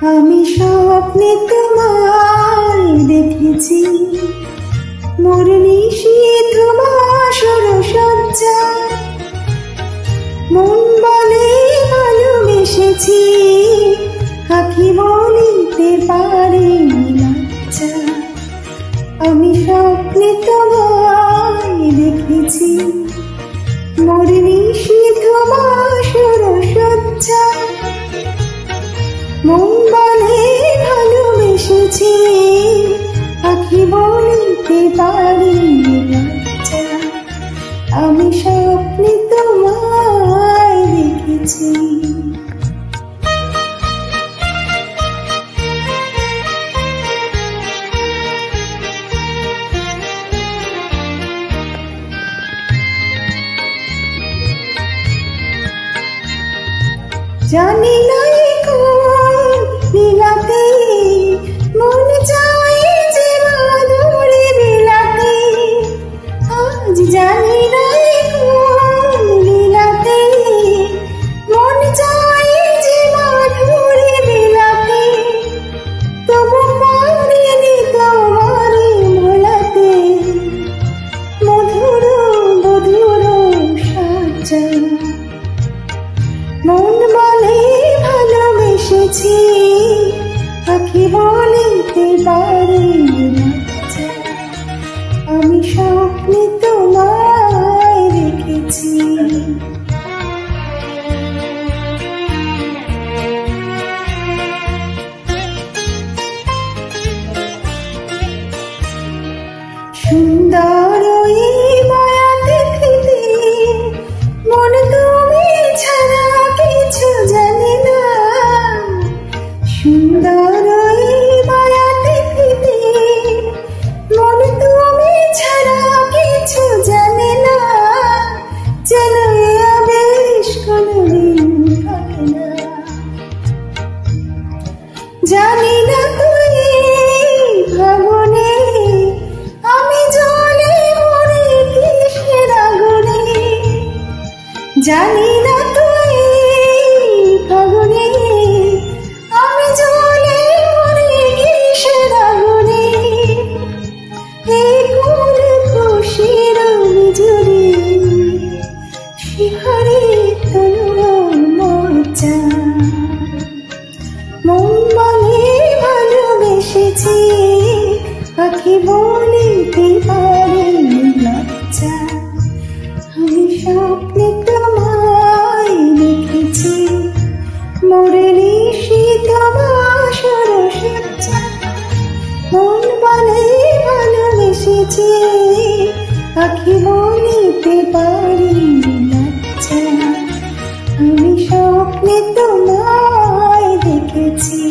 আমি স্বপ্নে তোমায় দেখেছি, মোর নিশীথ বাসর সজ্জা। মন বলে ভালোবেসেছি, আঁখি বলিতে পারেনি লজ্জা। আমি স্বপ্নে তোমায় দেখেছি, মোর নিশীথ বাসর সজ্জা। মন বলে ভালোবেসেছি, আঁখি বলিতে পারিনি লজ্জা। আমি স্বপ্নে তোমায় দেখেছি। জানি না বিলাতে মন চাই যে মাধুরী বিলাতে। আজ জানি না বিলাতে মন চাই যে মাধুরী বিলাতে। তবু পারিনি তোমারে ভোলাতে, মধুর মধুর সাজা। মন বলে ভালোবেসেছি, আঁখি বলিতে পারিনি লজ্জা। আমি স্বপ্নে তোমায় দেখেছি। সুন্দর এই মায়া দেখতে, মন তুমি ছাড়া কিছু জানে না। সুন্দর এই মায়া দেখতে, মন তুমি ছাড়া কিছু জানে না। যেন এ আবেশ কোনদিন কাটে না। জানি না তুই ভাবনে আমি জলে মরে কিসের আগুনে। জানি না তুই ফাগুনে আমি জলে মরে কিসের আগুনে। এই কোন খুশির বিজুরি শিহরে তনুর মজ্জা। মন বলে ভালোবেসেছি, আঁখি বলিতে পারিনি লজ্জা। আমি স্বপ্নে তোমায় দেখেছি, মোর নিশীথ বাসর সজ্জা। মন বলে ভালোবেসেছি, আঁখি বলিতে পারিনি লজ্জা। আমি স্বপ্নে তোমায় দেখেছি।